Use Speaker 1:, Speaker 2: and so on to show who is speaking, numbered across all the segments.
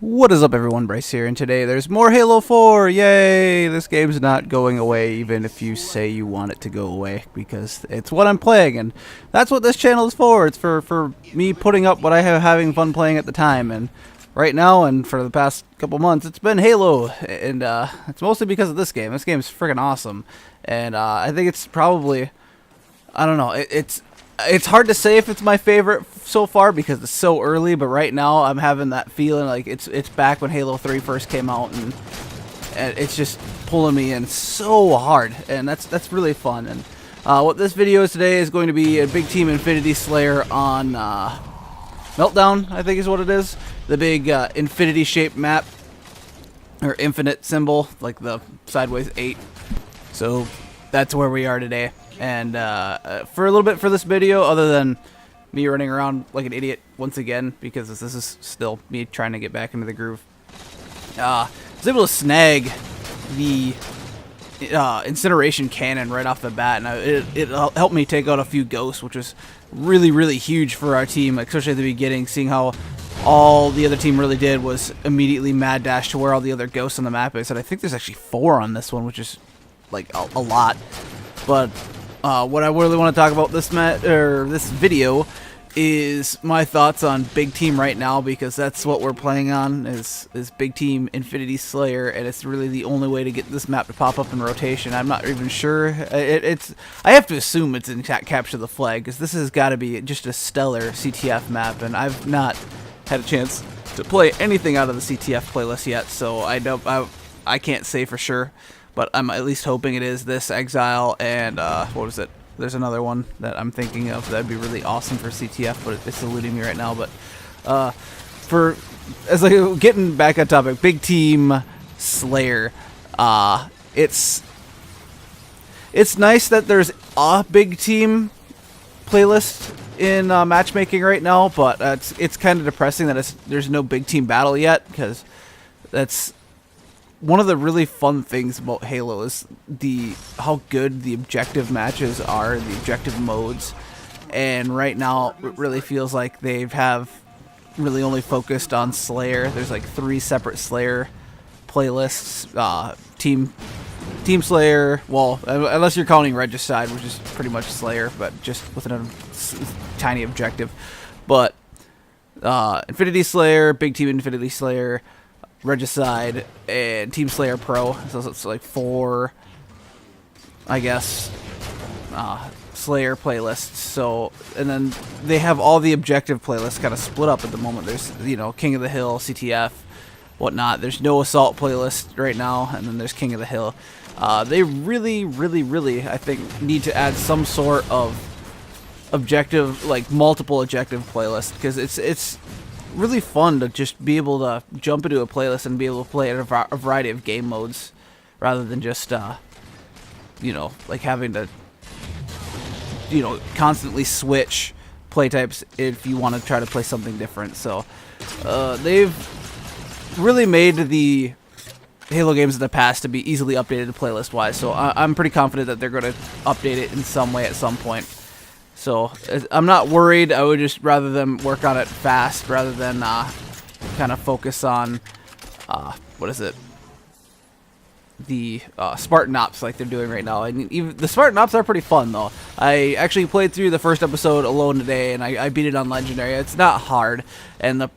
Speaker 1: What is up, everyone? Bryce here, and today there's more Halo 4! Yay! This game's not going away even if you say you want it to go away, because it's what I'm playing, and that's what this channel is for. It's for me putting up what I have having fun playing at the time, and right now, and for the past couple months, it's been Halo, and it's mostly because of this game. This game is freaking awesome, and I think it's probably, I don't know, it's hard to say if it's my favorite so far because it's so early, but right now I'm having that feeling like it's back when Halo 3 first came out, and it's just pulling me in so hard, and that's really fun. And what this video is today is going to be a big team Infinity Slayer on Meltdown, I think is what it is. The big infinity shaped map, or infinite symbol, like the sideways 8. So that's where we are today. And for a little bit for this video, other than me running around like an idiot once again, because this is still me trying to get back into the groove, I was able to snag the incineration cannon right off the bat, and it helped me take out a few ghosts, which was really huge for our team, especially at the beginning, seeing how all the other team really did was immediately mad dash to where all the other ghosts on the map is. And I think there's actually 4 on this one, which is like a lot. But what I really want to talk about this video is my thoughts on Big Team right now, because that's what we're playing on is Big Team Infinity Slayer, and it's really the only way to get this map to pop up in rotation. I'm not even sure. I have to assume it's in Capture the Flag, because this has got to be just a stellar CTF map, and I've not had a chance to play anything out of the CTF playlist yet, so I can't say for sure. But I'm at least hoping it is this Exile, and what was it? There's another one that I'm thinking of that'd be really awesome for CTF, but it's eluding me right now. But getting back on topic, Big Team Slayer. It's nice that there's a Big Team playlist in matchmaking right now, but it's kind of depressing that there's no Big Team battle yet, because that's one of the really fun things about Halo is how good the objective matches are, the objective modes. And right now it really feels like they have really only focused on Slayer. There's like 3 separate Slayer playlists. Team Slayer, well, unless you're counting Regicide, which is pretty much Slayer, but just with a tiny objective. But Infinity Slayer, Big Team Infinity Slayer, Regicide, and Team Slayer Pro. So it's like 4, I guess, Slayer playlists. So, and then they have all the objective playlists kind of split up at the moment. There's, King of the Hill, CTF, whatnot. There's no Assault playlist right now, and then there's King of the Hill. They really, I think, need to add some sort of objective, like multiple objective playlist, because it's really fun to just be able to jump into a playlist and be able to play in a variety of game modes, rather than just like having to constantly switch play types if you want to try to play something different. So they've really made the Halo games in the past to be easily updated playlist wise, so I'm pretty confident that they're going to update it in some way at some point. So I'm not worried. I would just rather them work on it fast rather than kind of focus on what is it? The Spartan Ops like they're doing right now. And even the Spartan Ops are pretty fun though. I actually played through the first episode alone today, and I beat it on Legendary. It's not hard, and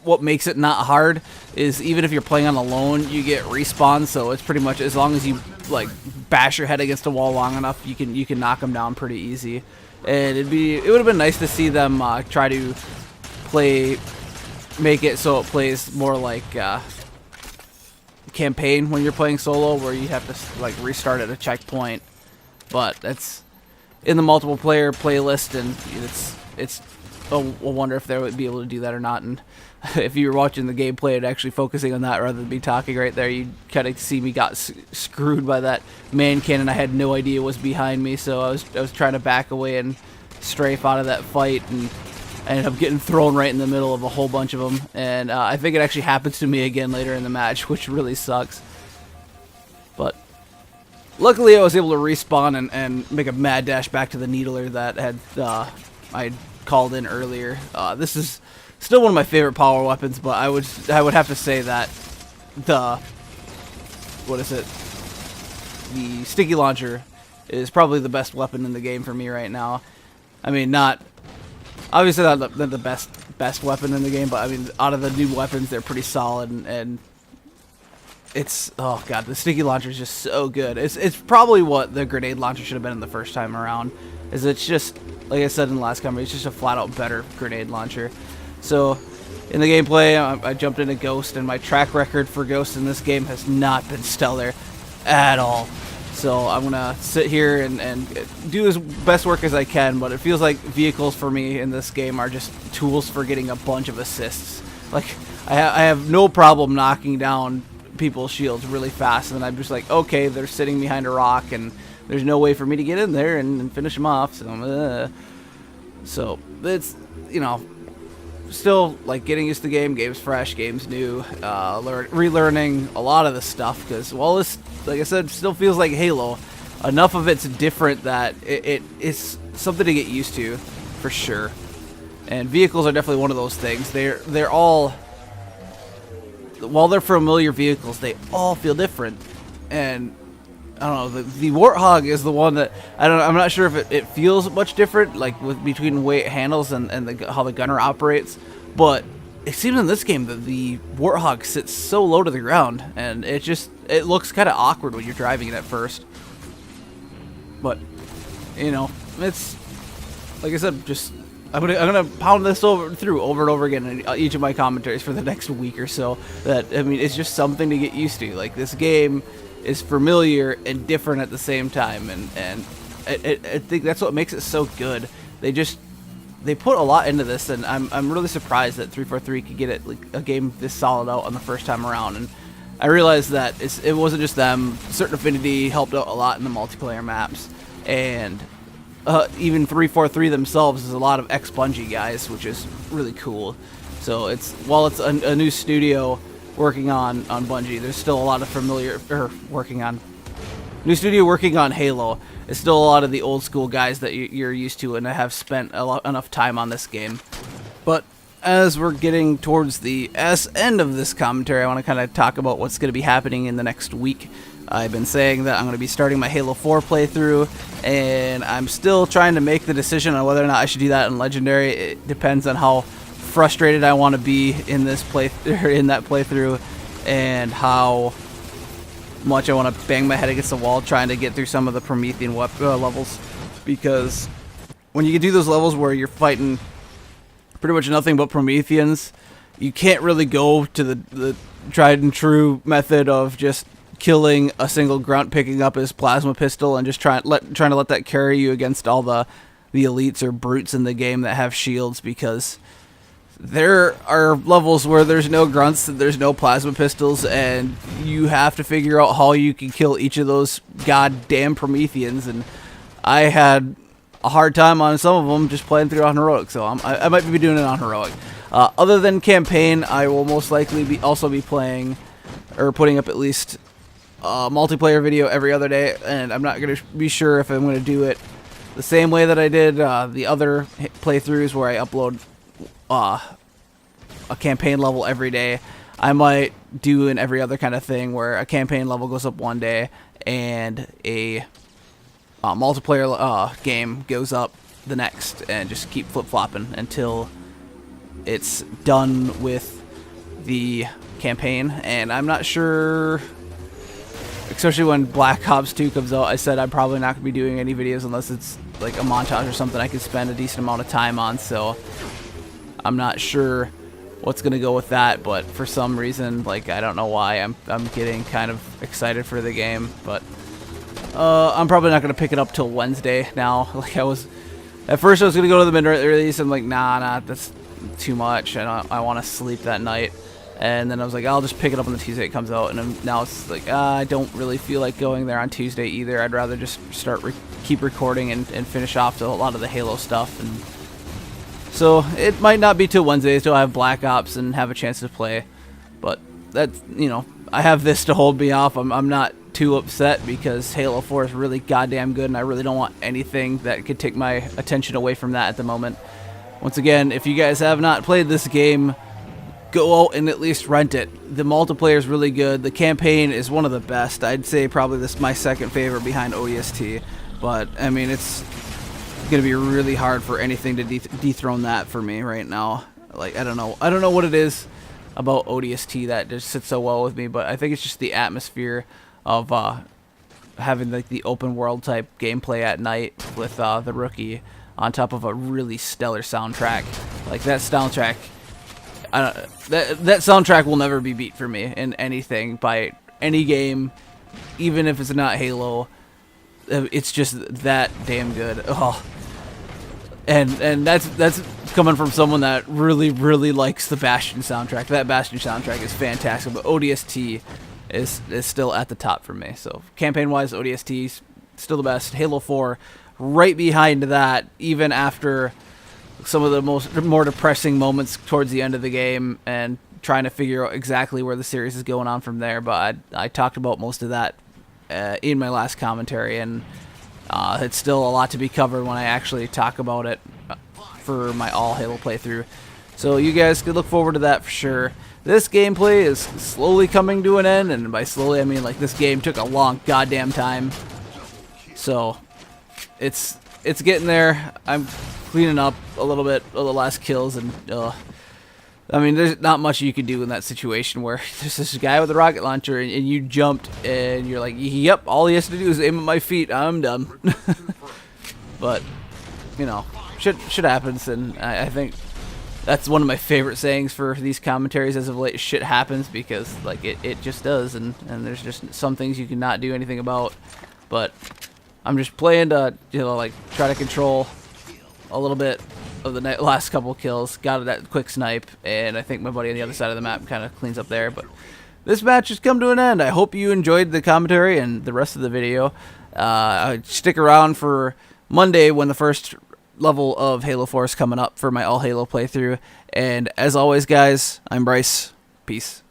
Speaker 1: what makes it not hard is even if you're playing on alone, you get respawn. So it's pretty much as long as you like bash your head against a wall long enough, you can knock them down pretty easy. And it would have been nice to see them try to make it so it plays more like campaign when you're playing solo, where you have to like restart at a checkpoint. But that's in the multiple player playlist, and it's a wonder if they would be able to do that or not. And if you were watching the gameplay and actually focusing on that rather than me talking right there, you'd kind of see me got screwed by that man cannon. I had no idea was behind me, so I was trying to back away and strafe out of that fight, and I ended up getting thrown right in the middle of a whole bunch of them. And I think it actually happens to me again later in the match, which really sucks. But luckily I was able to respawn and make a mad dash back to the Needler that I called in earlier. This is Still one of my favorite power weapons, but I would have to say that the the sticky launcher is probably the best weapon in the game for me right now. I mean, not obviously not the best weapon in the game, but I mean, out of the new weapons, they're pretty solid, and it's, oh god, the sticky launcher is just so good. It's probably what the grenade launcher should have been in the first time around. Is it's just, like I said in the last comment, it's just a flat out better grenade launcher. So in the gameplay, I jumped into Ghost, and my track record for Ghost in this game has not been stellar at all. So I'm gonna sit here and do as best work as I can, but it feels like vehicles for me in this game are just tools for getting a bunch of assists. Like, I have no problem knocking down people's shields really fast, and I'm just like, okay, they're sitting behind a rock, and there's no way for me to get in there and finish them off. So it's, you know, still like getting used to the game. Game's fresh, game's new, relearning a lot of the stuff, because while this, like I said, still feels like Halo, enough of it's different that it's something to get used to for sure. And vehicles are definitely one of those things. They're all, while they're familiar vehicles, they all feel different. And I don't know, the Warthog is the one that I'm not sure if it feels much different, like between the way it handles and how the gunner operates, but it seems in this game that the Warthog sits so low to the ground, and it looks kind of awkward when you're driving it at first. But you know, it's like I said, just I'm gonna pound this through over and over again in each of my commentaries for the next week or so. That, I mean, it's just something to get used to. Like, this game is familiar and different at the same time, and I think that's what makes it so good. They put a lot into this, and I'm really surprised that 343 could get it, like, a game this solid out on the first time around. And I realized that it wasn't just them. Certain Affinity helped out a lot in the multiplayer maps, and even 343 themselves is a lot of ex-Bungie guys, which is really cool. So while it's a new studio working on Bungie, there's still a lot of new studio working on Halo. It's still a lot of the old school guys that you're used to and have spent enough time on this game. But as we're getting towards the end of this commentary, I want to kind of talk about what's going to be happening in the next week. I've been saying that I'm going to be starting my Halo 4 playthrough, and I'm still trying to make the decision on whether or not I should do that in Legendary. It depends on how frustrated I want to be in that playthrough, and how much I want to bang my head against the wall trying to get through some of the Promethean levels. Because when you do those levels where you're fighting pretty much nothing but Prometheans, you can't really go to the tried and true method of just killing a single grunt, picking up his plasma pistol, and just trying to let that carry you against all the elites or brutes in the game that have shields. Because there are levels where there's no grunts, there's no plasma pistols, and you have to figure out how you can kill each of those goddamn Prometheans. And I had a hard time on some of them just playing through on heroic, so I might be doing it on heroic. Other than campaign, I will most likely also be playing, or putting up at least a multiplayer video every other day, and I'm not going to be sure if I'm going to do it the same way that I did the other playthroughs where I upload a campaign level every day. I might do an every other kind of thing where a campaign level goes up one day and a multiplayer game goes up the next, and just keep flip-flopping until it's done with the campaign. And I'm not sure, especially when Black Ops 2 comes out, I said I'm probably not going to be doing any videos unless it's like a montage or something I could spend a decent amount of time on. So I'm not sure what's going to go with that, but for some reason, like, I don't know why, I'm getting kind of excited for the game. But I'm probably not going to pick it up till Wednesday now. Like, at first I was going to go to the midnight release. I'm like, nah, that's too much, and I want to sleep that night. And then I was like, I'll just pick it up on the Tuesday it comes out. And now it's like, I don't really feel like going there on Tuesday either. I'd rather just keep recording and finish off a lot of the Halo stuff. And so it might not be till Wednesday till I have Black Ops and have a chance to play. But that's, I have this to hold me off. I'm not too upset because Halo 4 is really goddamn good, and I really don't want anything that could take my attention away from that at the moment. once again, if you guys have not played this game, go out and at least rent it. The multiplayer is really good. The campaign is one of the best. I'd say probably this is my second favorite behind ODST. But I mean, it's gonna be really hard for anything to dethrone that for me right now. Like, I don't know what it is about ODST that just sits so well with me, but I think it's just the atmosphere of having like the open world type gameplay at night with the Rookie on top of a really stellar soundtrack. Like, that soundtrack, that soundtrack will never be beat for me in anything by any game, even if it's not Halo. It's just that damn good. Oh, and that's coming from someone that really likes the Bastion soundtrack. That Bastion soundtrack is fantastic, but ODST is still at the top for me. So campaign wise, ODST is still the best. Halo 4 right behind that, even after some of the more depressing moments towards the end of the game and trying to figure out exactly where the series is going on from there. But I talked about most of that in my last commentary, and it's still a lot to be covered when I actually talk about it for my all Halo playthrough. So you guys could look forward to that for sure. This gameplay is slowly coming to an end, and by slowly I mean like this game took a long goddamn time. So it's getting there. I'm cleaning up a little bit of the last kills, and I mean, there's not much you can do in that situation where there's this guy with a rocket launcher and you jumped and you're like, yep, all he has to do is aim at my feet, I'm done. But, you know, shit happens, and I think that's one of my favorite sayings for these commentaries as of late. Shit happens, because like it just does, and there's just some things you cannot do anything about. But I'm just playing to, you know, like try to control a little bit of the last couple kills. Got that quick snipe, and I think my buddy on the other side of the map kind of cleans up there. But this match has come to an end. I hope you enjoyed the commentary and the rest of the video. Stick around for Monday when the first level of Halo 4 is coming up for my all Halo playthrough. And as always, guys, I'm Bryce. Peace.